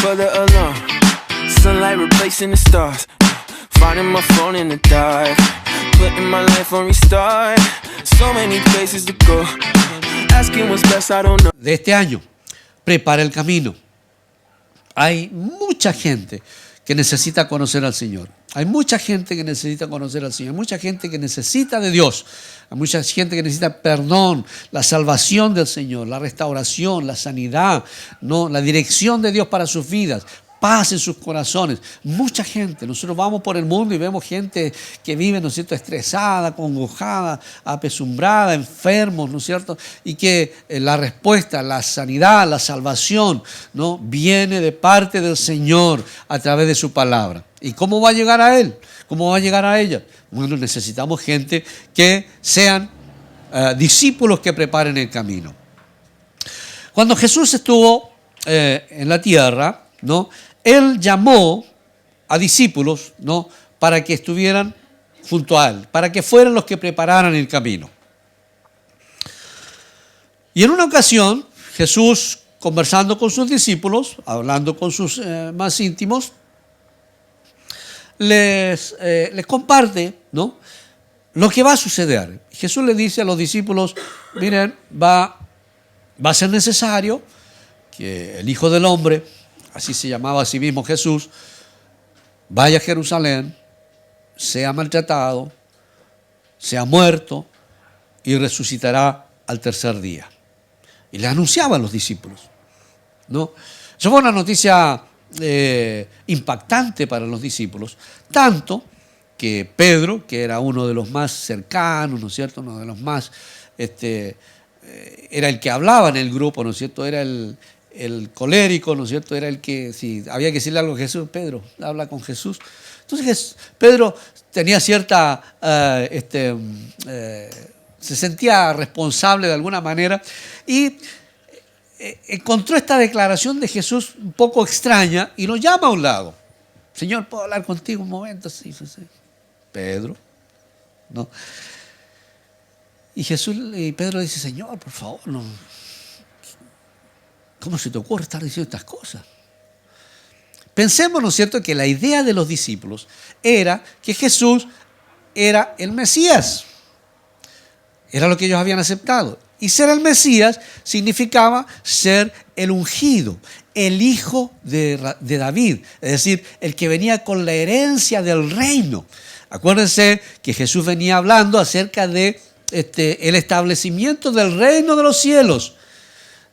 for the alarm. Sunlight replacing the stars. Finding my phone in the dark. Putting my life on restart. So many places to go. Asking what's best, I don't know. De este año, prepara el camino. Hay mucha gente que necesita conocer al Señor. Hay mucha gente que necesita conocer al Señor. Mucha gente que necesita de Dios. Hay mucha gente que necesita perdón, la salvación del Señor, la restauración, la sanidad, ¿no? La dirección de Dios para sus vidas. Paz en sus corazones. Mucha gente. Nosotros vamos por el mundo y vemos gente que vive, ¿no es cierto?, estresada, congojada, apesumbrada, enfermos, ¿no es cierto? Y que la respuesta, la sanidad, la salvación, ¿no?, viene de parte del Señor a través de su palabra. ¿Y cómo va a llegar a Él? ¿Cómo va a llegar a ella? Bueno, necesitamos gente que sean discípulos que preparen el camino. Cuando Jesús estuvo en la tierra, ¿no?, Él llamó a discípulos, ¿no?, para que estuvieran junto a Él, para que fueran los que prepararan el camino. Y en una ocasión, Jesús, conversando con sus discípulos, hablando con sus más íntimos, les comparte, ¿no?, lo que va a suceder. Jesús le dice a los discípulos, miren, va a ser necesario que el Hijo del Hombre, así se llamaba a sí mismo Jesús, vaya a Jerusalén, sea maltratado, sea muerto y resucitará al tercer día. Y le anunciaba a los discípulos, ¿no? Eso fue una noticia impactante para los discípulos, tanto que Pedro, que era uno de los más cercanos, ¿no es cierto?, uno de los más, era el que hablaba en el grupo, ¿no es cierto?, era el colérico, ¿no es cierto?, era el que, si había que decirle algo a Jesús, Pedro, habla con Jesús. Entonces Pedro tenía cierta, se sentía responsable de alguna manera y encontró esta declaración de Jesús un poco extraña y lo llama a un lado. Señor, ¿puedo hablar contigo un momento? Sí. Pedro, ¿no? Y Pedro dice, Señor, por favor, no. ¿Cómo se te ocurre estar diciendo estas cosas? Pensemos, ¿no es cierto?, que la idea de los discípulos era que Jesús era el Mesías. Era lo que ellos habían aceptado. Y ser el Mesías significaba ser el ungido, el hijo de David, es decir, el que venía con la herencia del reino. Acuérdense que Jesús venía hablando acerca de el establecimiento del reino de los cielos,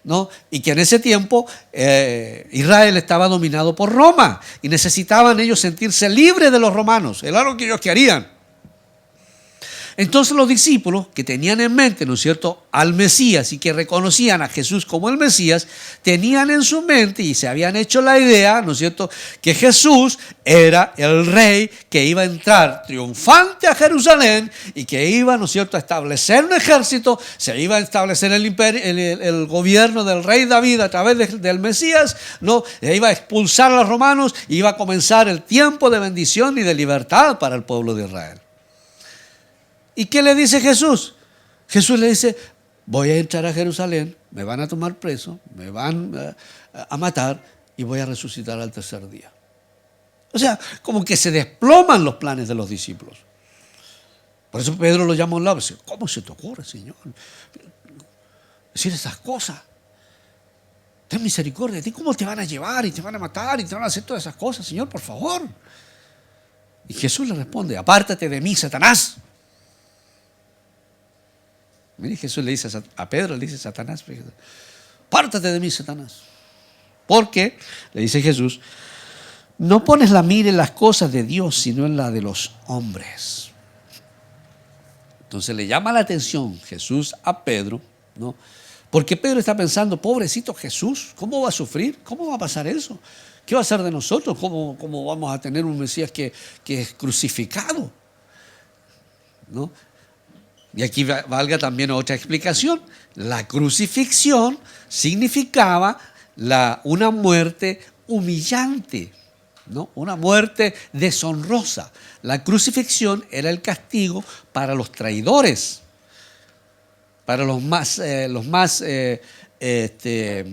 ¿no? Y que en ese tiempo Israel estaba dominado por Roma y necesitaban ellos sentirse libres de los romanos. Era lo que ellos querían. Entonces los discípulos que tenían en mente, ¿no es cierto?, al Mesías y que reconocían a Jesús como el Mesías, tenían en su mente y se habían hecho la idea, ¿no es cierto?, que Jesús era el rey que iba a entrar triunfante a Jerusalén y que iba, ¿no es cierto?, a establecer un ejército, se iba a establecer el imperio, el gobierno del rey David a través del Mesías, ¿no? E iba a expulsar a los romanos y iba a comenzar el tiempo de bendición y de libertad para el pueblo de Israel. ¿Y qué le dice Jesús? Jesús le dice, voy a entrar a Jerusalén, me van a tomar preso, me van a matar y voy a resucitar al tercer día. O sea, como que se desploman los planes de los discípulos. Por eso Pedro lo llama a un lado y dice, ¿cómo se te ocurre, Señor, decir esas cosas? Ten misericordia de ti, ¿cómo te van a llevar y te van a matar y te van a hacer todas esas cosas, Señor, por favor? Y Jesús le responde, apártate de mí, Satanás. Mire, Jesús le dice a Pedro, le dice Satanás, apártate de mí, Satanás. Porque, le dice Jesús, no pones la mira en las cosas de Dios, sino en la de los hombres. Entonces le llama la atención Jesús a Pedro, ¿no? Porque Pedro está pensando, pobrecito Jesús, ¿cómo va a sufrir? ¿Cómo va a pasar eso? ¿Qué va a hacer de nosotros? ¿Cómo vamos a tener un Mesías que es crucificado? ¿No? Y aquí valga también otra explicación. La crucifixión significaba una muerte humillante, ¿no? Una muerte deshonrosa. La crucifixión era el castigo para los traidores, para los más feroces,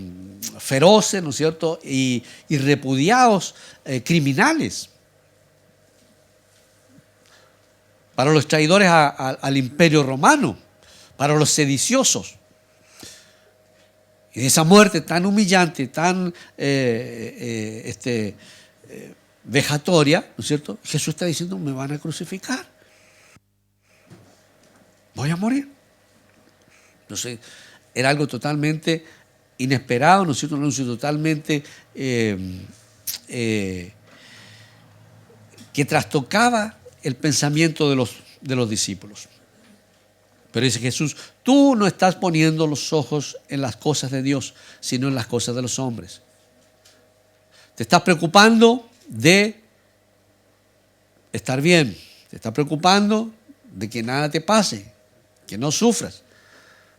¿no es cierto?, y repudiados criminales, para los traidores al imperio romano, para los sediciosos. Y de esa muerte tan humillante, tan vejatoria, ¿no es cierto?, Jesús está diciendo, me van a crucificar. Voy a morir. Entonces, era algo totalmente inesperado, ¿no es cierto?, un anuncio totalmente que trastocaba el pensamiento de los discípulos. Pero dice Jesús, tú no estás poniendo los ojos en las cosas de Dios, sino en las cosas de los hombres. Te estás preocupando de estar bien, te estás preocupando de que nada te pase, que no sufras,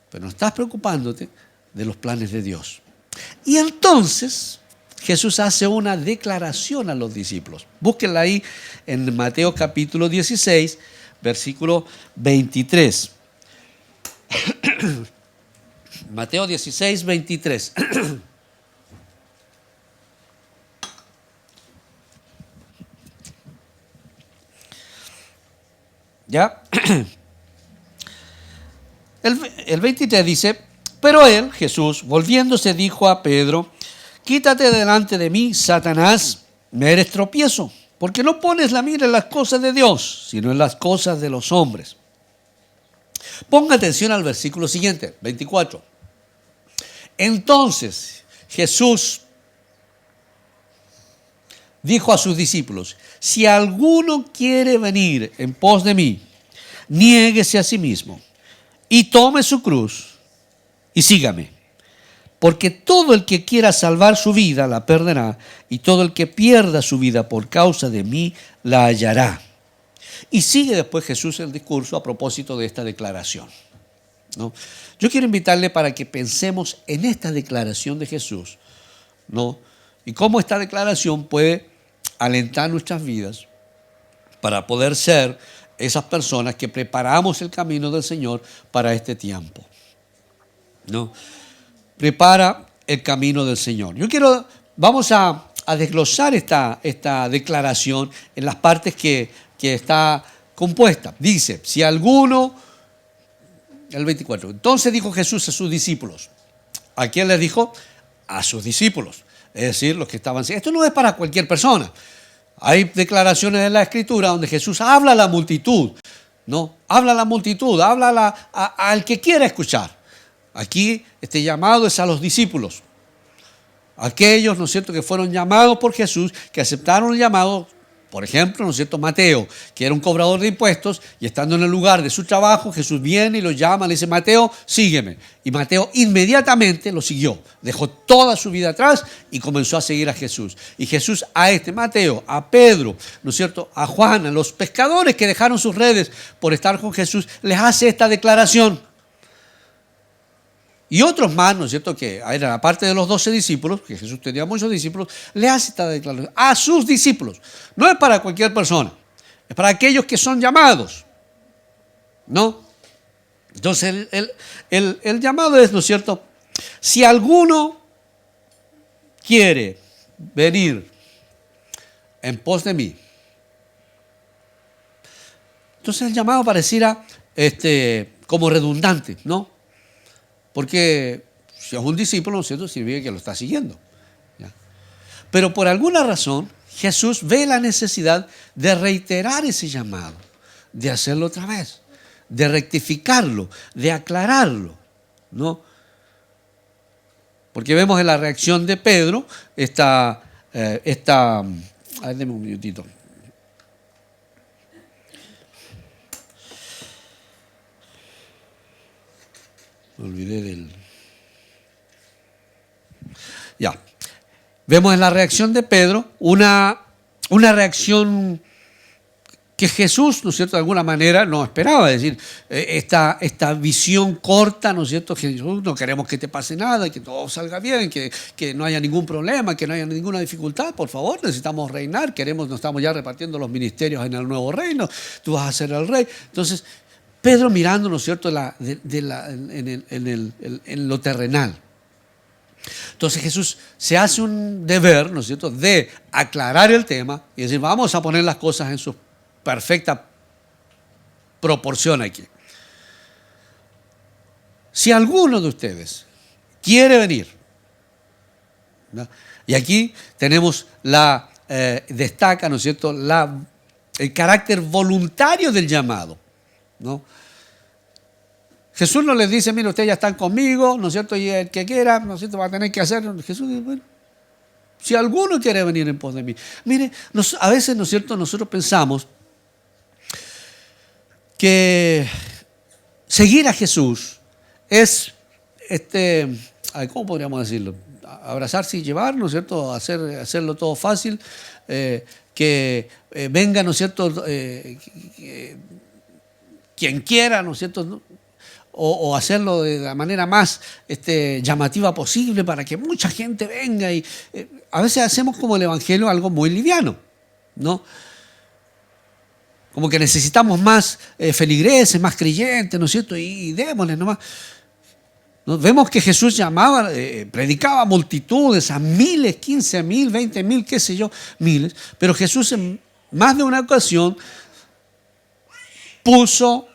pero no estás preocupándote de los planes de Dios. Y entonces Jesús hace una declaración a los discípulos. Búsquenla ahí en Mateo capítulo 16, versículo 23. Mateo 16, 23. ¿Ya? El 23 dice, pero él, Jesús, volviéndose, dijo a Pedro, quítate delante de mí, Satanás, me eres tropiezo, porque no pones la mira en las cosas de Dios, sino en las cosas de los hombres. Ponga atención al versículo siguiente, 24. Entonces Jesús dijo a sus discípulos, si alguno quiere venir en pos de mí, niéguese a sí mismo y tome su cruz y sígame. Porque todo el que quiera salvar su vida la perderá, y todo el que pierda su vida por causa de mí la hallará. Y sigue después Jesús el discurso a propósito de esta declaración, ¿no? Yo quiero invitarle para que pensemos en esta declaración de Jesús, ¿no? Y cómo esta declaración puede alentar nuestras vidas para poder ser esas personas que preparamos el camino del Señor para este tiempo, ¿no? Prepara el camino del Señor. Vamos a desglosar esta declaración en las partes que está compuesta. Dice, si alguno, el 24, entonces dijo Jesús a sus discípulos. ¿A quién les dijo? A sus discípulos. Es decir, los que estaban. Esto no es para cualquier persona. Hay declaraciones en la Escritura donde Jesús habla a la multitud, ¿no? Habla a la multitud, habla al que quiera escuchar. Aquí este llamado es a los discípulos. Aquellos, ¿no es cierto?, que fueron llamados por Jesús, que aceptaron el llamado. Por ejemplo, ¿no es cierto?, Mateo, que era un cobrador de impuestos, y estando en el lugar de su trabajo, Jesús viene y lo llama, le dice, Mateo, sígueme. Y Mateo inmediatamente lo siguió, dejó toda su vida atrás y comenzó a seguir a Jesús. Y Jesús a Mateo, a Pedro, ¿no es cierto?, a Juan, a los pescadores que dejaron sus redes por estar con Jesús, les hace esta declaración. Y otros más, ¿no es cierto?, que eran aparte de los 12 discípulos, que Jesús tenía muchos discípulos, le hace esta declaración a sus discípulos. No es para cualquier persona, es para aquellos que son llamados, ¿no? Entonces el llamado es, ¿no es cierto?, si alguno quiere venir en pos de mí. Entonces el llamado pareciera como redundante, ¿no? Porque si es un discípulo, ¿no es cierto?, significa que lo está siguiendo, ¿ya? Pero por alguna razón Jesús ve la necesidad de reiterar ese llamado, de hacerlo otra vez, de rectificarlo, de aclararlo, ¿no? Porque vemos en la reacción de Pedro a ver, deme un minutito. Me olvidé del. Ya. Vemos en la reacción de Pedro una reacción que Jesús, ¿no es cierto?, de alguna manera no esperaba. Es decir, esta visión corta, ¿no es cierto?, Jesús, no queremos que te pase nada, que todo salga bien, que no haya ningún problema, que no haya ninguna dificultad. Por favor, necesitamos reinar, nos estamos ya repartiendo los ministerios en el nuevo reino, tú vas a ser el rey. Entonces, Pedro mirando, ¿no es cierto?, en lo terrenal. Entonces Jesús se hace un deber, ¿no es cierto?, de aclarar el tema y decir, vamos a poner las cosas en su perfecta proporción aquí. Si alguno de ustedes quiere venir, ¿no? Y aquí tenemos destaca, ¿no es cierto?, el carácter voluntario del llamado, ¿no? Jesús no les dice, mire, ustedes ya están conmigo, ¿no es cierto?, y el que quiera, ¿no es cierto?, va a tener que hacer. Jesús dice, bueno, si alguno quiere venir en pos de mí. Mire, a veces, ¿no es cierto?, nosotros pensamos que seguir a Jesús es, ¿cómo podríamos decirlo? Abrazarse y llevar, ¿no es cierto?, hacerlo todo fácil, que venga, ¿no es cierto?, quien quiera, ¿no es cierto?, o hacerlo de la manera más llamativa posible para que mucha gente venga. Y a veces hacemos como el Evangelio algo muy liviano, ¿no? Como que necesitamos más feligreses, más creyentes, ¿no es cierto? Y démosle nomás. Vemos que Jesús llamaba, predicaba a multitudes, a miles, 15.000, 20.000, qué sé yo, miles. Pero Jesús en más de una ocasión puso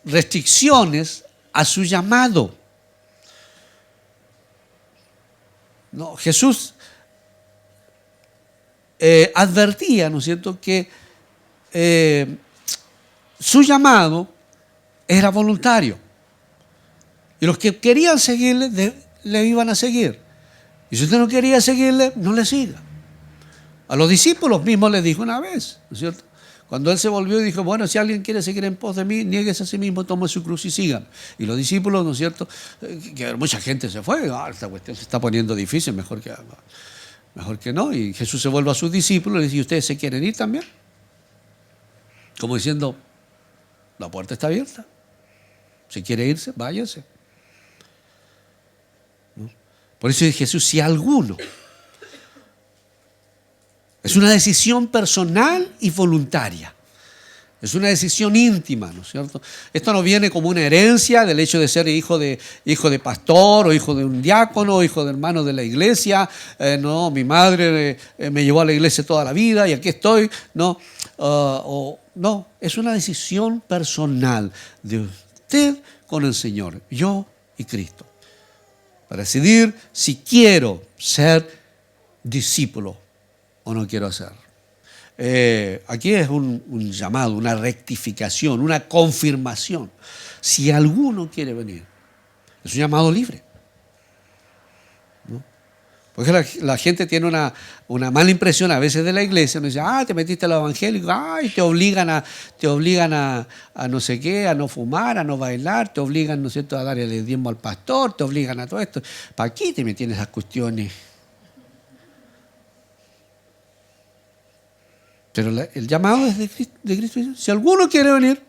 restricciones a su llamado. No, Jesús advertía, ¿no es cierto?, que su llamado era voluntario. Y los que querían seguirle, le iban a seguir. Y si usted no quería seguirle, no le siga. A los discípulos mismos les dijo una vez, ¿no es cierto? Cuando él se volvió y dijo, bueno, si alguien quiere seguir en pos de mí, niéguese a sí mismo, tome su cruz y sigan. Y los discípulos, ¿no es cierto?, que mucha gente se fue, esta cuestión se está poniendo difícil, mejor que no. Y Jesús se vuelve a sus discípulos y les dice, ¿ustedes se quieren ir también? Como diciendo, la puerta está abierta. Si quiere irse, váyase. ¿No? Por eso dice Jesús, si alguno. Es una decisión personal y voluntaria. Es una decisión íntima, ¿no es cierto? Esto no viene como una herencia del hecho de ser hijo de pastor o hijo de un diácono o hijo de hermano de la iglesia. No, mi madre me llevó a la iglesia toda la vida y aquí estoy. No, no, es una decisión personal de usted con el Señor, yo y Cristo, para decidir si quiero ser discípulo o no quiero hacer. Aquí es un llamado, una rectificación, una confirmación. Si alguno quiere venir, es un llamado libre, ¿no? Porque la gente tiene una mala impresión a veces de la iglesia. Nos dice, te metiste a lo evangélico, y te obligan a no sé qué, a no fumar, a no bailar, te obligan, ¿no es cierto?, a darle el diezmo al pastor, te obligan a todo esto. ¿Para qué te metes en esas cuestiones? Pero el llamado es de Cristo. Si alguno quiere venir,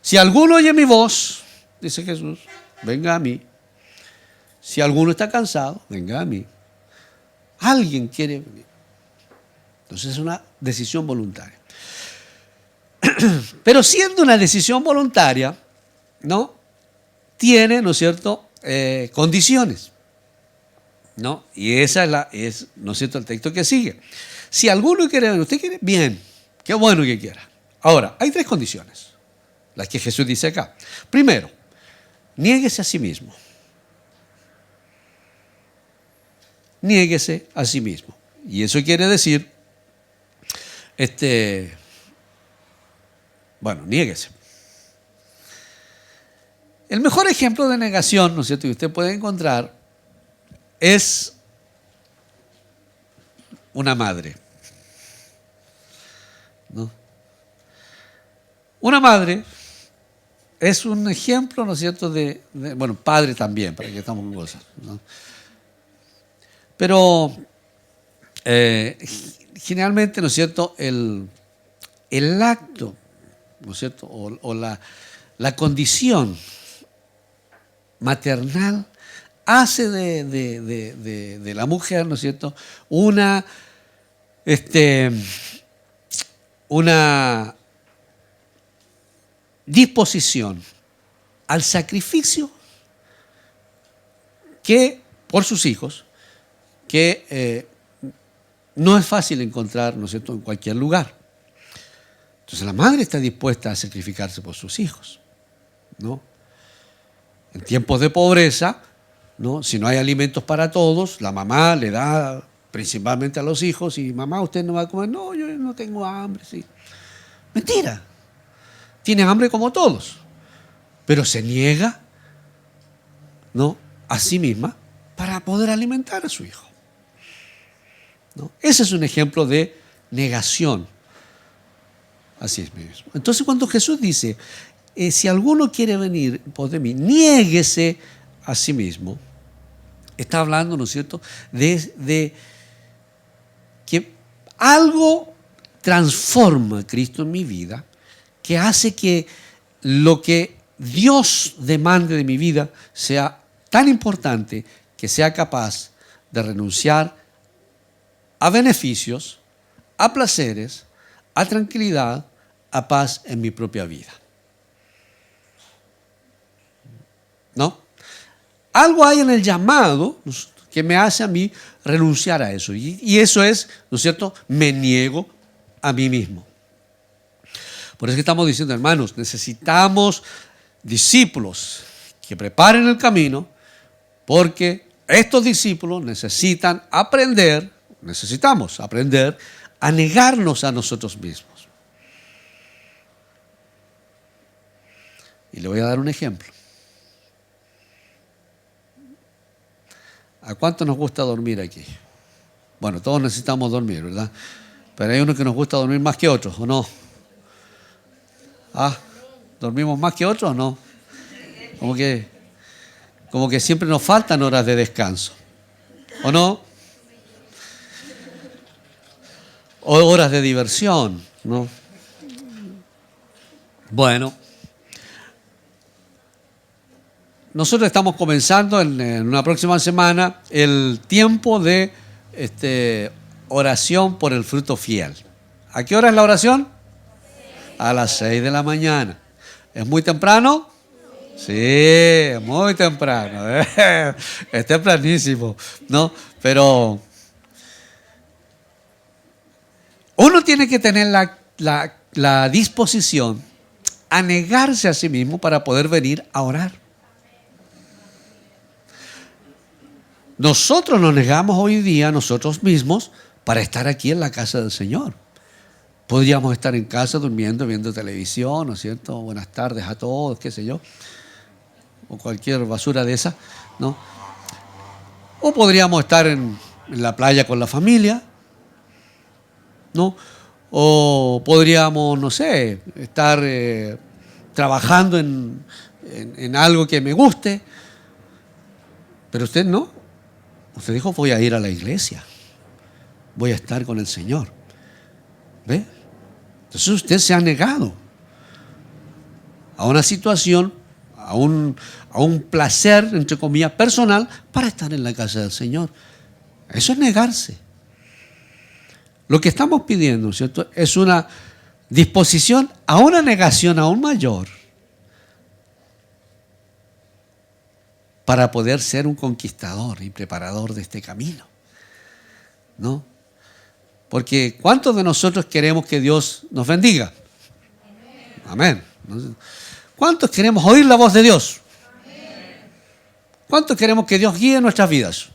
si alguno oye mi voz, dice Jesús, venga a mí. Si alguno está cansado, venga a mí. Alguien quiere venir. Entonces es una decisión voluntaria. Pero siendo una decisión voluntaria, ¿no?, tiene, ¿no es cierto?, condiciones, ¿no? Y esa es, ¿no es cierto?, el texto que sigue. Si alguno quiere venir, usted quiere, bien, qué bueno que quiera. Ahora, hay 3 condiciones, las que Jesús dice acá. Primero, niéguese a sí mismo. Niéguese a sí mismo. Y eso quiere decir, niéguese. El mejor ejemplo de negación, ¿no es cierto?, que usted puede encontrar es una madre, ¿no? Una madre es un ejemplo, ¿no es cierto?, padre también, para que estamos con cosas, ¿no? Pero generalmente, ¿no es cierto?, el acto, ¿no es cierto?, o la condición maternal hace de la mujer, ¿no es cierto?, una disposición al sacrificio por sus hijos, que no es fácil encontrar, ¿no es cierto?, en cualquier lugar. Entonces la madre está dispuesta a sacrificarse por sus hijos, ¿no? En tiempos de pobreza, ¿no?, si no hay alimentos para todos, la mamá le da principalmente a los hijos y mamá, ¿usted no va a comer? No, yo no tengo hambre, sí. Mentira. Tiene hambre como todos, pero se niega, ¿no?, a sí misma para poder alimentar a su hijo, ¿no? Ese es un ejemplo de negación. Así es mismo. Entonces cuando Jesús dice, si alguno quiere venir pos de mí, niéguese a sí mismo, está hablando, ¿no es cierto?, de que algo transforma a Cristo en mi vida, que hace que lo que Dios demande de mi vida sea tan importante que sea capaz de renunciar a beneficios, a placeres, a tranquilidad, a paz en mi propia vida. ¿No? Algo hay en el llamado que me hace a mí renunciar a eso. Y eso es, ¿no es cierto?, me niego a mí mismo. Por eso que estamos diciendo, hermanos, necesitamos discípulos que preparen el camino, porque estos discípulos necesitamos aprender a negarnos a nosotros mismos. Y le voy a dar un ejemplo. ¿A cuánto nos gusta dormir aquí? Bueno, todos necesitamos dormir, ¿verdad? Pero hay unos que nos gusta dormir más que otros, ¿o no? ¿Dormimos más que otros o no? Como que siempre nos faltan horas de descanso, ¿o no? O horas de diversión, ¿no? Bueno, nosotros estamos comenzando en una próxima semana el tiempo de oración por el fruto fiel. ¿A qué hora es la oración? A las 6 de la mañana. ¿Es muy temprano? Sí, es muy temprano. Es tempranísimo, ¿no? Pero uno tiene que tener la disposición a negarse a sí mismo para poder venir a orar. Nosotros nos negamos hoy día a nosotros mismos para estar aquí en la casa del Señor. Podríamos estar en casa durmiendo, viendo televisión, ¿no es cierto? Buenas tardes a todos, qué sé yo. O cualquier basura de esa, ¿no? O podríamos estar en la playa con la familia, ¿no? O podríamos, no sé, estar trabajando en algo que me guste. Pero usted no. Usted dijo, voy a ir a la iglesia. Voy a estar con el Señor. ¿Ve? Entonces usted se ha negado a una situación, a un placer, entre comillas, personal, para estar en la casa del Señor. Eso es negarse. Lo que estamos pidiendo, ¿cierto?, es una disposición a una negación aún mayor para poder ser un conquistador y preparador de este camino, ¿no? Porque ¿cuántos de nosotros queremos que Dios nos bendiga? Amén. ¿Cuántos queremos oír la voz de Dios? ¿Cuántos queremos que Dios guíe nuestras vidas?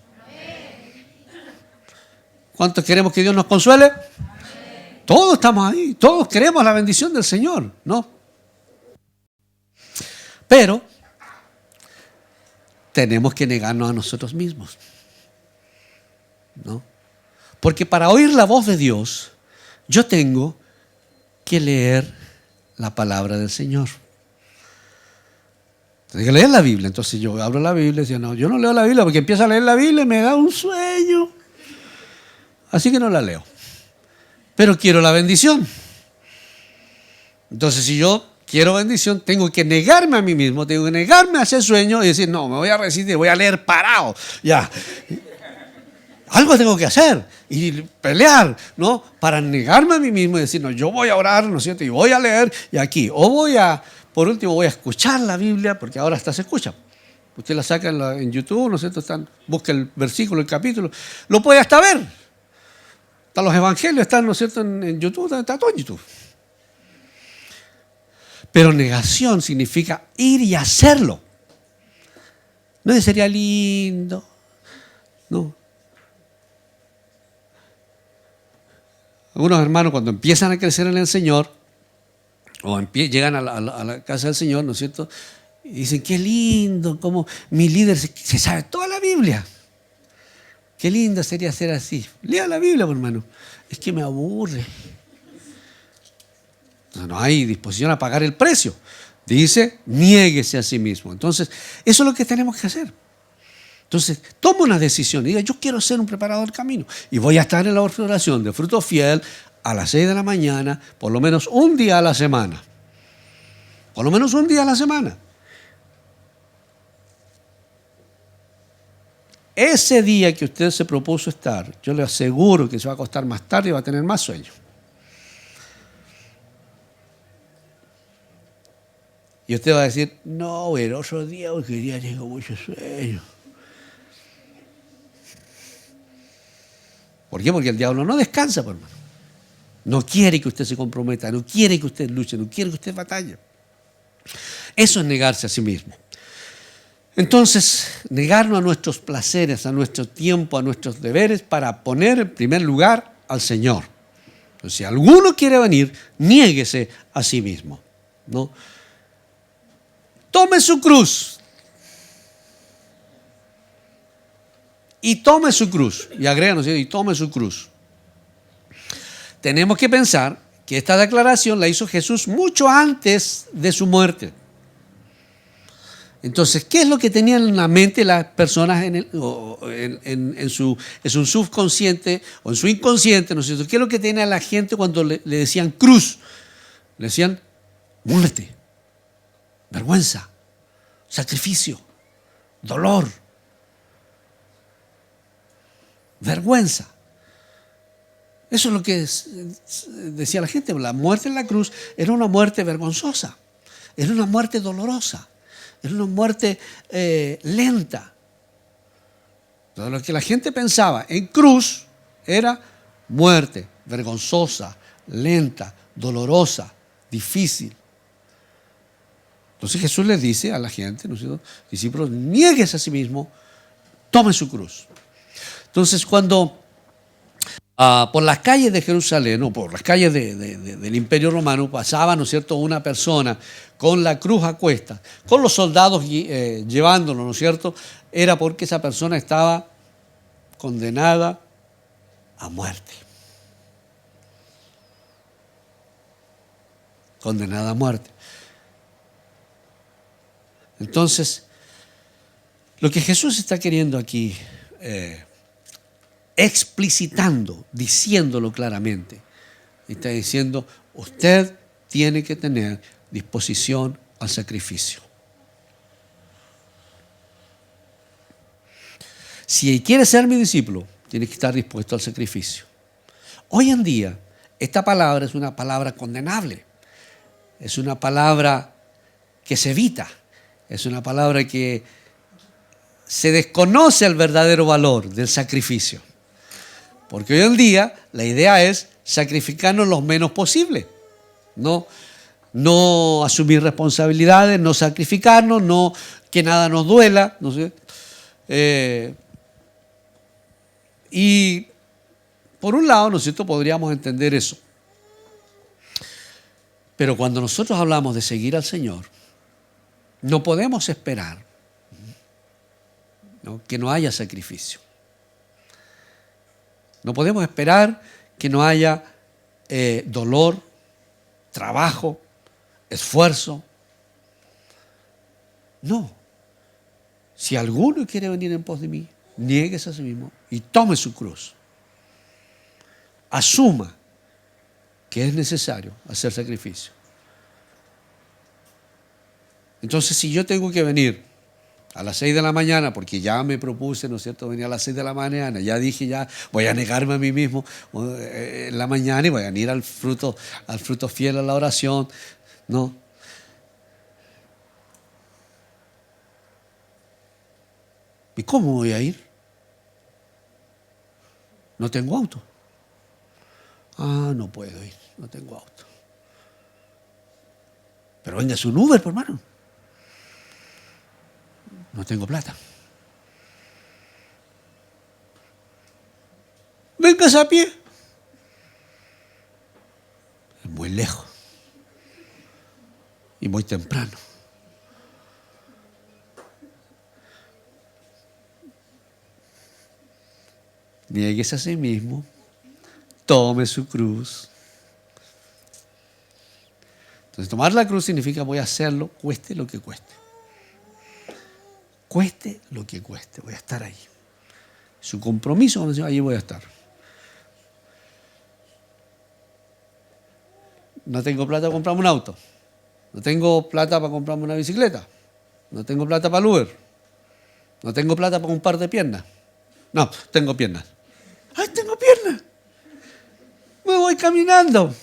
¿Cuántos queremos que Dios nos consuele? Todos estamos ahí, todos queremos la bendición del Señor, ¿no? Pero tenemos que negarnos a nosotros mismos, ¿no? Porque para oír la voz de Dios, yo tengo que leer la palabra del Señor. Tengo que leer la Biblia. Entonces yo abro la Biblia y digo, no, yo no leo la Biblia porque empiezo a leer la Biblia y me da un sueño. Así que no la leo. Pero quiero la bendición. Entonces si yo quiero bendición, tengo que negarme a mí mismo, tengo que negarme a ese sueño y decir, no, me voy a resistir, voy a leer parado. Ya. Algo tengo que hacer y pelear, ¿no? Para negarme a mí mismo y decir, no, yo voy a orar, ¿no es cierto? Y voy a leer y aquí. O por último, voy a escuchar la Biblia, porque ahora hasta se escucha. Usted la saca en YouTube, ¿no es cierto? Busca el versículo, el capítulo. Lo puede hasta ver. Están los evangelios, están, ¿no es cierto?, en YouTube, está todo en YouTube. Pero negación significa ir y hacerlo. No sería lindo. No. Algunos hermanos cuando empiezan a crecer en el Señor, o llegan a la casa del Señor, ¿no es cierto?, y dicen, qué lindo, como mi líder se sabe toda la Biblia. Qué lindo sería ser así. Lea la Biblia, hermano. Es que me aburre. No hay disposición a pagar el precio. Dice, niéguese a sí mismo. Entonces, eso es lo que tenemos que hacer. Entonces, toma una decisión y diga, yo quiero ser un preparador del camino. Y voy a estar en la oración de Fruto Fiel a las 6 de la mañana, por lo menos un día a la semana. Por lo menos un día a la semana. Ese día que usted se propuso estar, yo le aseguro que se va a acostar más tarde y va a tener más sueño. Y usted va a decir, no, el otro día porque hoy día tengo mucho sueño. ¿Por qué? Porque el diablo no descansa, por hermano. No quiere que usted se comprometa, no quiere que usted luche, no quiere que usted batalle. Eso es negarse a sí mismo. Entonces, negarnos a nuestros placeres, a nuestro tiempo, a nuestros deberes para poner en primer lugar al Señor. Entonces, si alguno quiere venir, niéguese a sí mismo, ¿no? Tome su cruz. Y tome su cruz. Y agrega, ¿no es cierto? Y tome su cruz. Tenemos que pensar que esta declaración la hizo Jesús mucho antes de su muerte. Entonces, ¿qué es lo que tenían en la mente las personas en su subconsciente o en su inconsciente, ¿no es cierto? ¿Qué es lo que tenía la gente cuando le decían cruz? Le decían muerte, vergüenza, sacrificio, dolor, vergüenza. Eso es lo que decía la gente. La muerte en la cruz era una muerte vergonzosa, era una muerte dolorosa. Es una muerte lenta. Todo lo que la gente pensaba en cruz era muerte vergonzosa, lenta, dolorosa, difícil. Entonces Jesús les dice a la gente, ¿no es cierto?, discípulos, niéguese a sí mismo, tome su cruz. Entonces cuando por las calles de Jerusalén, o por las calles del Imperio Romano, pasaba, ¿no es cierto?, una persona con la cruz a cuestas, con los soldados llevándolo, ¿no es cierto?, era porque esa persona estaba condenada a muerte. Condenada a muerte. Entonces, lo que Jesús está queriendo aquí explicitando, diciéndolo claramente. Está diciendo, usted tiene que tener disposición al sacrificio. Si quiere ser mi discípulo, tiene que estar dispuesto al sacrificio. Hoy en día, esta palabra es una palabra condenable. Es una palabra que se evita. Es una palabra que se desconoce el verdadero valor del sacrificio. Porque hoy en día la idea es sacrificarnos lo menos posible. No asumir responsabilidades, no sacrificarnos, no que nada nos duela. ¿No sé? Y por un lado, ¿no es cierto?, podríamos entender eso. Pero cuando nosotros hablamos de seguir al Señor, no podemos esperar, ¿no?, que no haya sacrificio. No podemos esperar que no haya dolor, trabajo, esfuerzo. No. Si alguno quiere venir en pos de mí, niéguese a sí mismo y tome su cruz. Asuma que es necesario hacer sacrificio. Entonces, si yo tengo que venir a las 6 de la mañana, porque ya me propuse, ¿no es cierto?, venir a las 6 de la mañana, ya dije, ya voy a negarme a mí mismo en la mañana y voy a ir al fruto fiel a la oración, ¿no? ¿Y cómo voy a ir? No tengo auto. Ah, no puedo ir, no tengo auto. Pero véngase un Uber, por hermano. No tengo plata. Véngase a pie. Es muy lejos. Y muy temprano. Niéguese a sí mismo. Tome su cruz. Entonces, tomar la cruz significa voy a hacerlo, cueste lo que cueste. Cueste lo que cueste, voy a estar ahí. Su compromiso con el Señor, allí voy a estar. No tengo plata para comprarme un auto. No tengo plata para comprarme una bicicleta. No tengo plata para el Uber. No tengo plata para un par de piernas. No, tengo piernas. ¡Ay, tengo piernas! Me voy caminando.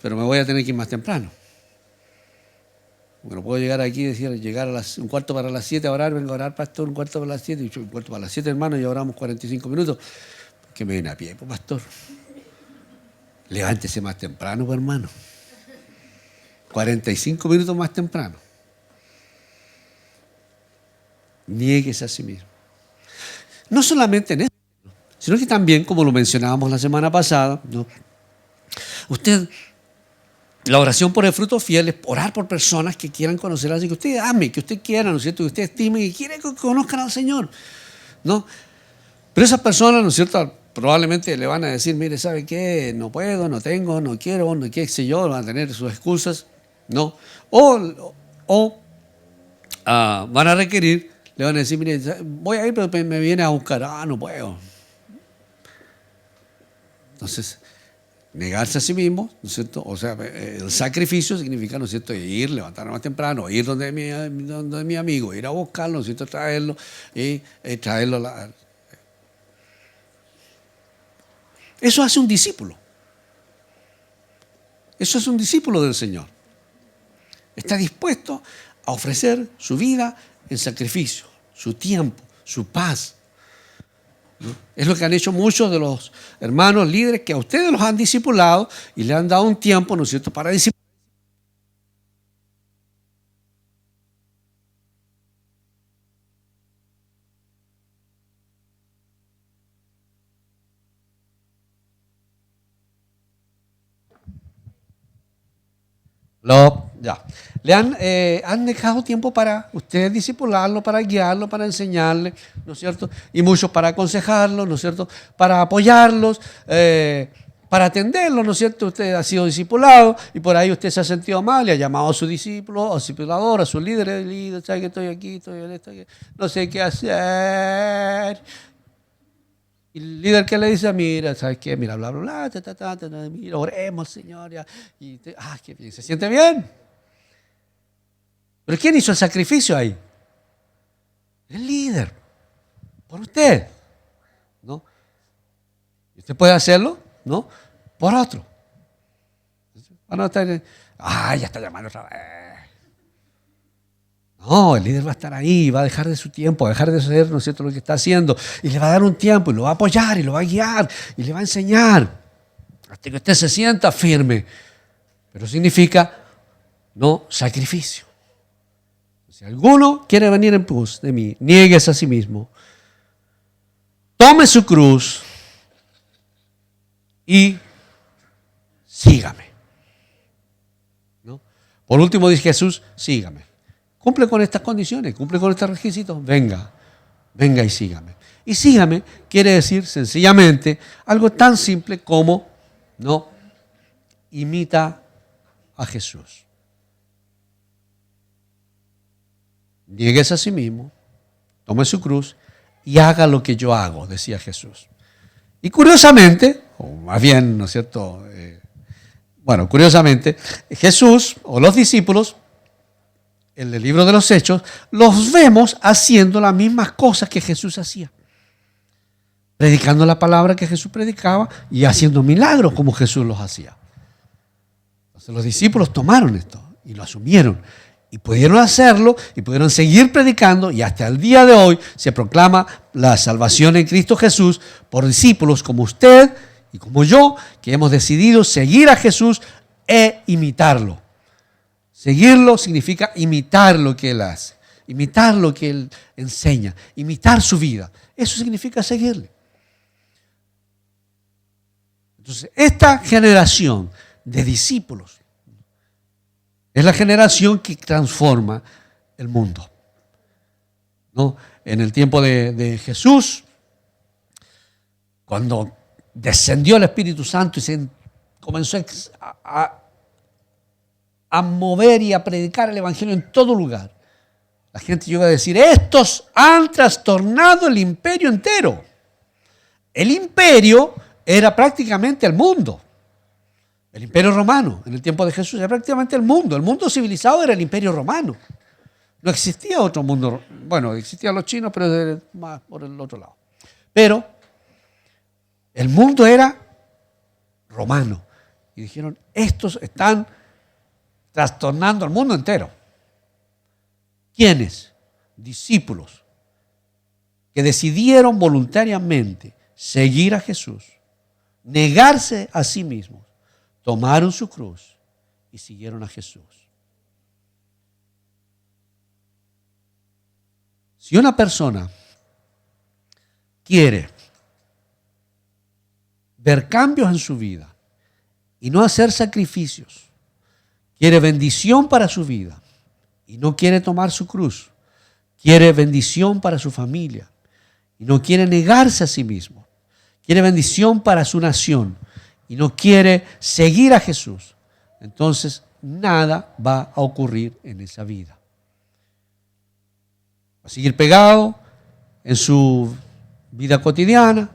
Pero me voy a tener que ir más temprano. Porque no puedo llegar aquí y decir, llegar a un cuarto para las 7 a orar, vengo a orar, pastor, un cuarto para las 7, y un cuarto para las 7, hermano, y oramos 45 minutos. Que me viene a pie, pues, pastor. Levántese más temprano, pues, hermano. 45 minutos más temprano. Niéguese a sí mismo. No solamente en eso, sino que también, como lo mencionábamos la semana pasada, ¿no? Usted, la oración por el fruto fiel es orar por personas que quieran conocer a Dios, que usted ame, que usted quiera, ¿no es cierto? Que usted estime, que quiere que conozcan al Señor, ¿no? Pero esas personas, ¿no es cierto?, probablemente le van a decir, mire, ¿sabe qué? No puedo, no tengo, no quiero, no qué sé yo, van a tener sus excusas, ¿no? O van a requerir, le van a decir, mire, voy a ir, pero me viene a buscar, no puedo. Entonces, negarse a sí mismo, ¿no es cierto? O sea, el sacrificio significa, ¿no es cierto?, ir, levantarnos más temprano, ir donde mi amigo, ir a buscarlo, ¿no es cierto?, traerlo y traerlo a Eso hace un discípulo. Eso es un discípulo del Señor. Está dispuesto a ofrecer su vida en sacrificio, su tiempo, su paz. ¿No? Es lo que han hecho muchos de los hermanos líderes que a ustedes los han discipulado y le han dado un tiempo, ¿no es cierto?, para discipular. Ya. Le han dejado tiempo para ustedes discipularlo, para guiarlo, para enseñarle, ¿no es cierto? Y muchos para aconsejarlo, ¿no es cierto? Para apoyarlos, para atenderlos, ¿no es cierto? Usted ha sido discipulado y por ahí usted se ha sentido mal y ha llamado a su discípulo, a su discipulador, a su líder, ¿sabe que estoy aquí, estoy en esto, no sé qué hacer? Y el líder que le dice, mira, ¿sabes qué? Mira, bla, bla, bla, mira, oremos, Señor. Qué bien, ¿se siente bien? ¿Pero quién hizo el sacrificio ahí? El líder, por usted, ¿no? Y usted puede hacerlo, ¿no?, por otro. Van a estar, ya está llamando otra vez. No, el líder va a estar ahí, va a dejar de su tiempo, va a dejar de hacer, ¿no es cierto?, lo que está haciendo, y le va a dar un tiempo, y lo va a apoyar, y lo va a guiar, y le va a enseñar, hasta que usted se sienta firme. Pero significa, no, sacrificio. Si alguno quiere venir en pos de mí, niéguese a sí mismo, tome su cruz y sígame. ¿No? Por último dice Jesús, sígame. Cumple con estas condiciones, cumple con estos requisitos, venga y sígame. Y sígame quiere decir sencillamente algo tan simple como, ¿no?, imita a Jesús. Niéguese a sí mismo, tome su cruz y haga lo que yo hago, decía Jesús. Y curiosamente, o más bien, ¿no es cierto?, curiosamente, Jesús o los discípulos, en el libro de los Hechos, los vemos haciendo las mismas cosas que Jesús hacía. Predicando la palabra que Jesús predicaba y haciendo milagros como Jesús los hacía. Entonces los discípulos tomaron esto y lo asumieron Y pudieron hacerlo y pudieron seguir predicando y hasta el día de hoy se proclama la salvación en Cristo Jesús por discípulos como usted y como yo, que hemos decidido seguir a Jesús e imitarlo. Seguirlo significa imitar lo que Él hace, imitar lo que Él enseña, imitar su vida. Eso significa seguirle. Entonces, esta generación de discípulos es la generación que transforma el mundo, ¿no? En el tiempo de Jesús, cuando descendió el Espíritu Santo y se comenzó a mover y a predicar el Evangelio en todo lugar, la gente llegó a decir: estos han trastornado el imperio entero. El imperio era prácticamente el mundo. El imperio romano, en el tiempo de Jesús, era prácticamente el mundo. El mundo civilizado era el imperio romano. No existía otro mundo. Bueno, existían los chinos, pero más por el otro lado. Pero el mundo era romano. Y dijeron: estos están trastornando al mundo entero. ¿Quiénes? Discípulos que decidieron voluntariamente seguir a Jesús, negarse a sí mismos, tomaron su cruz y siguieron a Jesús. Si una persona quiere ver cambios en su vida y no hacer sacrificios, quiere bendición para su vida y no quiere tomar su cruz, quiere bendición para su familia y no quiere negarse a sí mismo, quiere bendición para su nación y no quiere seguir a Jesús, entonces nada va a ocurrir en esa vida. Va a seguir pegado en su vida cotidiana,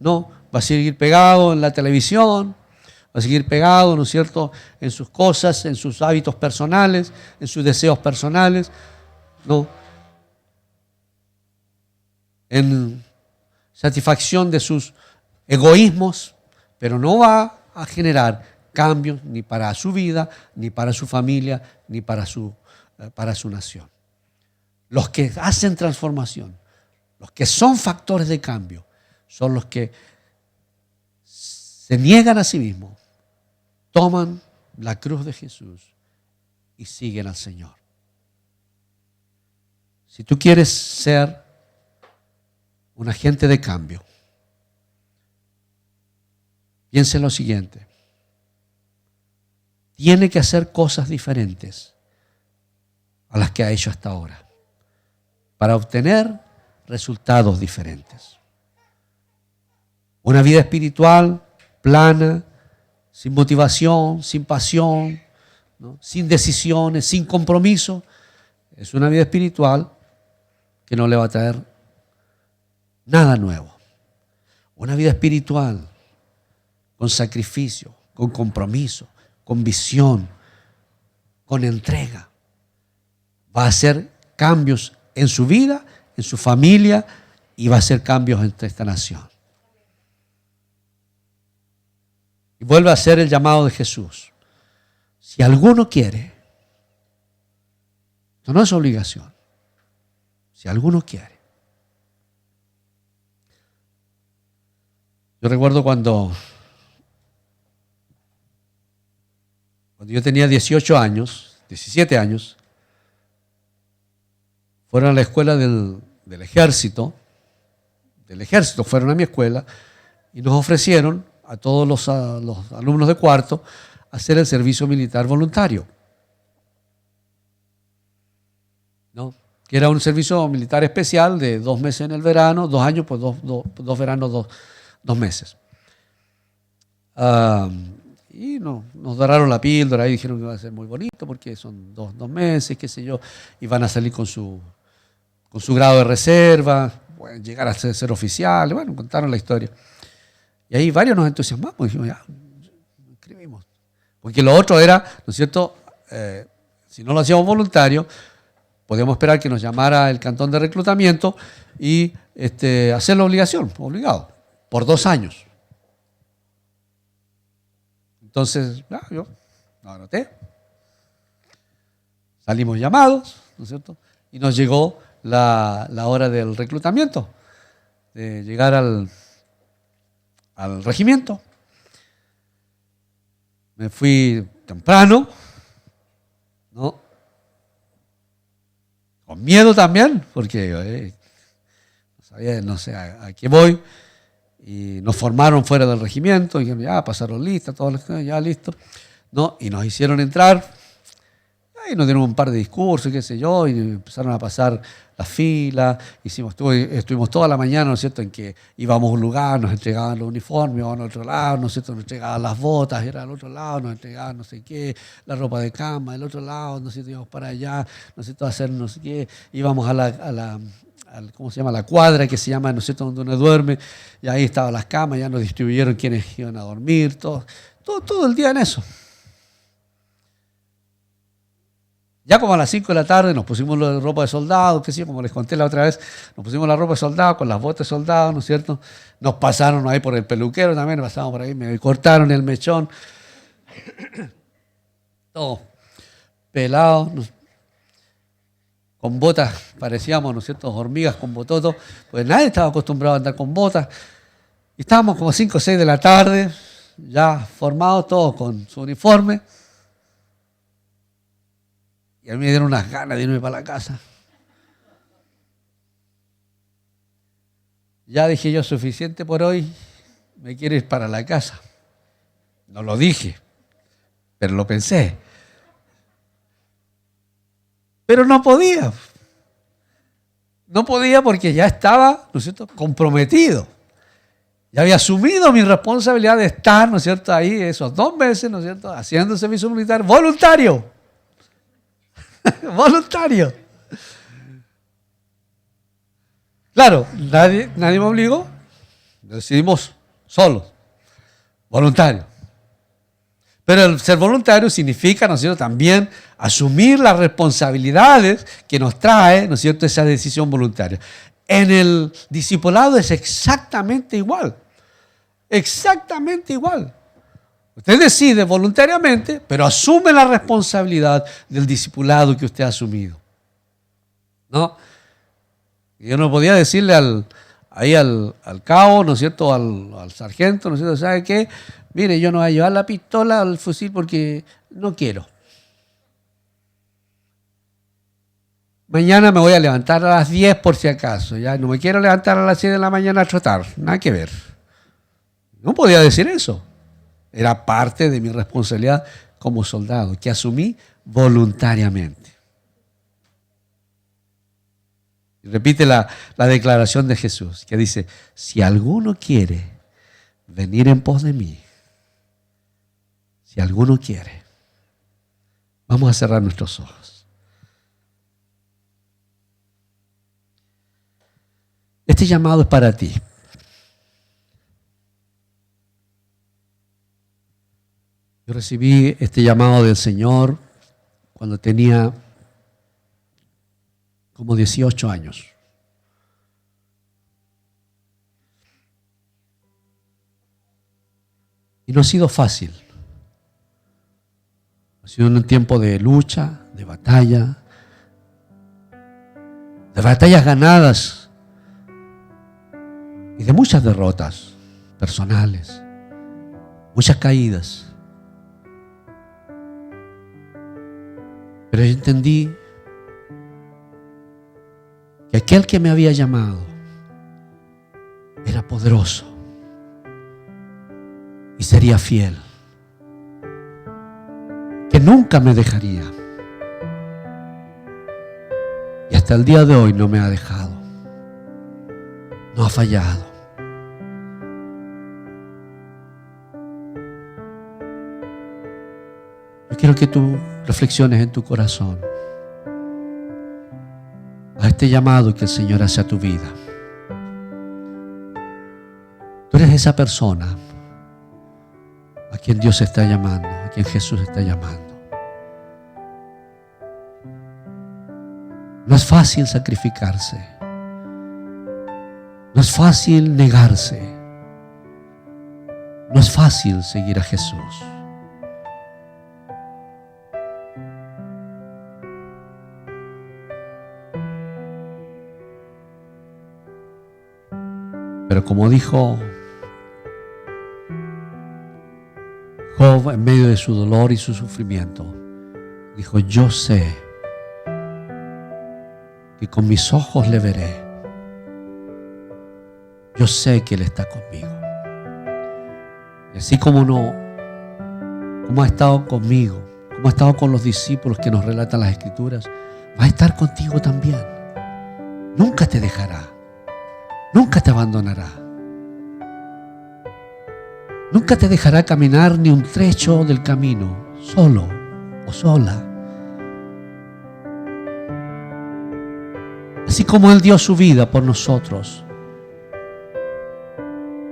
¿no? Va a seguir pegado en la televisión, va a seguir pegado, ¿no es cierto?, en sus cosas, en sus hábitos personales, en sus deseos personales, ¿no?, en satisfacción de sus egoísmos, pero no va a generar cambios ni para su vida, ni para su familia, ni para su nación. Los que hacen transformación, los que son factores de cambio, son los que se niegan a sí mismos, toman la cruz de Jesús y siguen al Señor. Si tú quieres ser un agente de cambio, piensa en lo siguiente: tiene que hacer cosas diferentes a las que ha hecho hasta ahora para obtener resultados diferentes. Una vida espiritual plana, sin motivación, sin pasión, ¿no?, sin decisiones, sin compromiso, es una vida espiritual que no le va a traer nada nuevo. Una vida espiritual con sacrificio, con compromiso, con visión, con entrega, va a hacer cambios en su vida, en su familia, y va a hacer cambios en esta nación. Y vuelve a hacer el llamado de Jesús: si alguno quiere, esto no es obligación, si alguno quiere. Yo recuerdo cuando yo tenía 18 años, 17 años, fueron a la escuela del ejército, fueron a mi escuela y nos ofrecieron a todos los alumnos de cuarto hacer el servicio militar voluntario, ¿no?, que era un servicio militar especial de 2 meses en el verano, 2 años, pues dos veranos, 2 meses. Y nos doraron la píldora y dijeron que iba a ser muy bonito porque son 2 meses, qué sé yo, y van a salir con su grado de reserva, pueden llegar a ser oficiales. Bueno, contaron la historia. Y ahí varios nos entusiasmamos y dijimos: ya, nos inscribimos. Porque lo otro era, ¿no es cierto?, si no lo hacíamos voluntario, podíamos esperar que nos llamara el cantón de reclutamiento y hacer la obligación, obligado, por 2 años. Entonces, yo lo anoté. Salimos llamados, ¿no es cierto? Y nos llegó la hora del reclutamiento, de llegar al regimiento. Me fui temprano, ¿no? Con miedo también, porque no sé a qué voy. Y nos formaron fuera del regimiento, y dijeron, ya pasaron lista, todos ya listo, ¿no? Y nos hicieron entrar. Y nos dieron un par de discursos, qué sé yo, y empezaron a pasar la fila. Estuvimos toda la mañana, ¿no es cierto?, en que íbamos a un lugar, nos entregaban los uniformes, íbamos al otro lado, ¿no es cierto?, nos entregaban las botas, era al otro lado, nos entregaban no sé qué, la ropa de cama, del otro lado, ¿no es cierto?, íbamos para allá, ¿no es cierto?, a hacer no sé qué, íbamos ¿cómo se llama?, la cuadra, que se llama, ¿no es cierto?, donde uno duerme, y ahí estaban las camas, ya nos distribuyeron quiénes iban a dormir, todo el día en eso. Ya como a las 5 de la tarde nos pusimos la ropa de soldado, que sí, como les conté la otra vez, nos pusimos la ropa de soldado con las botas de soldado, ¿no es cierto? Nos pasaron ahí por el peluquero también, pasamos por ahí, me cortaron el mechón. Todo pelado, con botas, parecíamos, ¿no es cierto?, hormigas con bototo, pues nadie estaba acostumbrado a andar con botas. Y estábamos como 5 o 6 de la tarde, ya formados todos con su uniforme. Y a mí me dieron unas ganas de irme para la casa. Ya dije yo, suficiente por hoy, me quiero ir para la casa. No lo dije, pero lo pensé. Pero no podía. No podía porque ya estaba, ¿no es cierto?, comprometido. Ya había asumido mi responsabilidad de estar, ¿no es cierto?, ahí esos 2 meses, ¿no es cierto?, haciendo servicio militar voluntario. Voluntario. Claro, nadie me obligó. Decidimos solos, voluntarios. Pero el ser voluntario significa, ¿no es cierto?, también asumir las responsabilidades que nos trae, ¿no es cierto?, esa decisión voluntaria. En el discipulado es exactamente igual. Exactamente igual. Usted decide voluntariamente, pero asume la responsabilidad del discipulado que usted ha asumido. ¿No? Yo no podía decirle al cabo, ¿no es cierto?, al sargento, ¿no es cierto?, ¿sabe qué? Mire, yo no voy a llevar la pistola al fusil porque no quiero. Mañana me voy a levantar a las 10 por si acaso. Ya no me quiero levantar a las 6 de la mañana a trotar. Nada que ver. No podía decir eso. Era parte de mi responsabilidad como soldado, que asumí voluntariamente. Y repite la declaración de Jesús, que dice, si alguno quiere venir en pos de mí, si alguno quiere, vamos a cerrar nuestros ojos. Este llamado es para ti. Yo recibí este llamado del Señor cuando tenía como 18 años. Y no ha sido fácil. Ha sido un tiempo de lucha, de batallas ganadas y de muchas derrotas personales, muchas caídas. Pero yo entendí que aquel que me había llamado era poderoso y sería fiel, que nunca me dejaría. Y hasta el día de hoy no me ha dejado, no ha fallado. Yo quiero que tú reflexiones en tu corazón a este llamado que el Señor hace a tu vida. Tú eres esa persona a quien Dios está llamando, a quien Jesús está llamando. No es fácil sacrificarse. No es fácil negarse. No es fácil seguir a Jesús. Pero como dijo Job en medio de su dolor y su sufrimiento, dijo: yo sé que con mis ojos le veré. Yo sé que Él está conmigo. Y así como ha estado conmigo, como ha estado con los discípulos que nos relatan las Escrituras, va a estar contigo también. Nunca te dejará. Nunca te abandonará. Nunca te dejará caminar ni un trecho del camino solo o sola. Así como Él dio su vida por nosotros,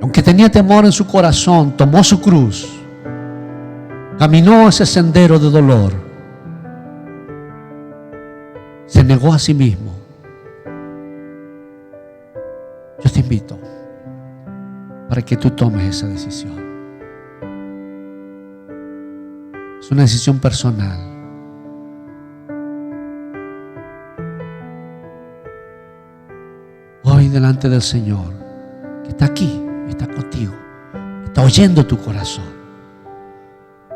aunque tenía temor en su corazón, tomó su cruz, caminó ese sendero de dolor, se negó a sí mismo. Yo te invito para que tú tomes esa decisión. Es una decisión personal. Hoy delante del Señor, que está aquí, está contigo, está oyendo tu corazón,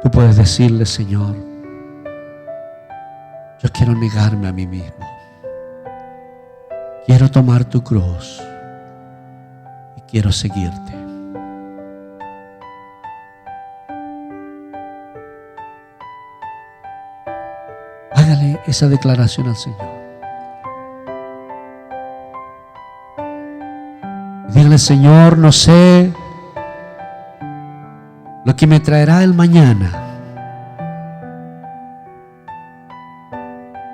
tú puedes decirle: Señor, yo quiero negarme a mí mismo. Quiero tomar tu cruz y quiero seguirte. Hágale esa declaración al Señor. Dígale: Señor, no sé lo que me traerá el mañana.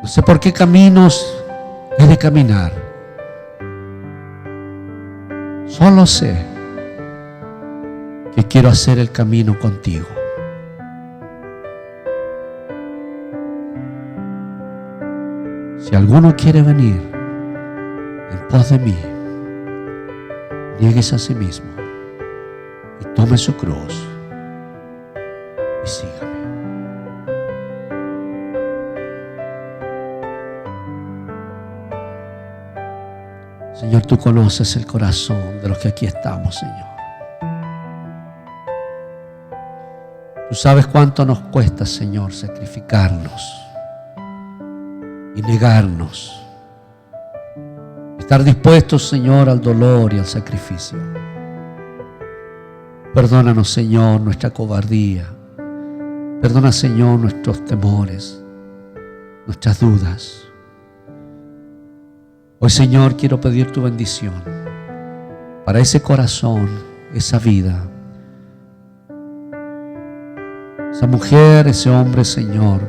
No sé por qué caminos he de caminar. Solo sé que quiero hacer el camino contigo. Si alguno quiere venir en pos de mí, niegues a sí mismo y tome su cruz y sígame. Señor, tú conoces el corazón de los que aquí estamos, Señor. Tú sabes cuánto nos cuesta, Señor, sacrificarnos y negarnos. Estar dispuestos, Señor, al dolor y al sacrificio. Perdónanos, Señor, nuestra cobardía. Perdona, Señor, nuestros temores, nuestras dudas. Hoy, Señor, quiero pedir tu bendición para ese corazón, esa vida, esa mujer, ese hombre, Señor,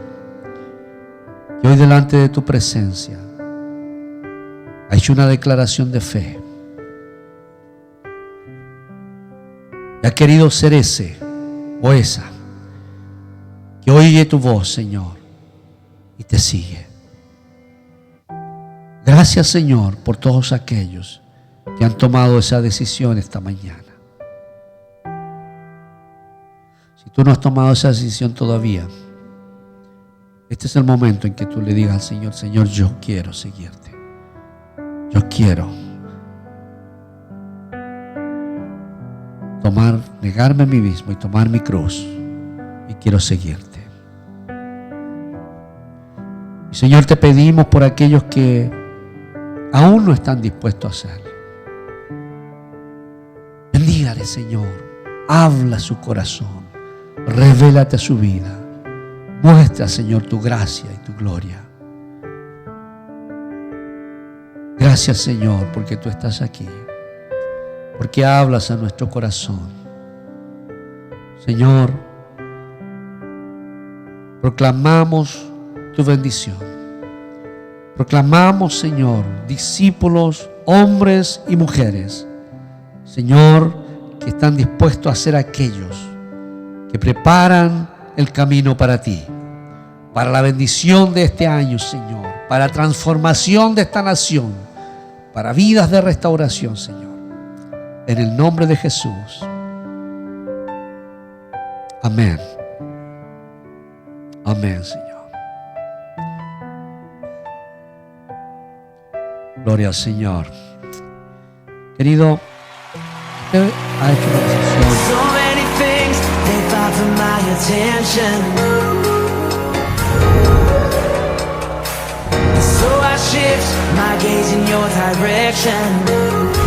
que hoy delante de tu presencia ha hecho una declaración de fe y ha querido ser ese o esa que oye tu voz, Señor, y te sigue. Gracias, Señor, por todos aquellos que han tomado esa decisión esta mañana. Si tú no has tomado esa decisión todavía, este es el momento en que tú le digas al Señor: Señor, yo quiero seguirte. Yo quiero negarme a mí mismo y tomar mi cruz, y quiero seguirte. Y Señor, te pedimos por aquellos que aún no están dispuestos a hacerlo. Bendígale, Señor. Habla su corazón. Revélate a su vida. Muestra, Señor, tu gracia y tu gloria. Gracias, Señor, porque tú estás aquí. Porque hablas a nuestro corazón. Señor, proclamamos tu bendición. Proclamamos, Señor, discípulos, hombres y mujeres, Señor, que están dispuestos a ser aquellos que preparan el camino para ti, para la bendición de este año, Señor, para la transformación de esta nación, para vidas de restauración, Señor. En el nombre de Jesús. Amén. Amén, Señor. Gloria al Señor. Querido, ha hecho una decisión. So many things they fought for my attention. So I shift my gaze in your direction.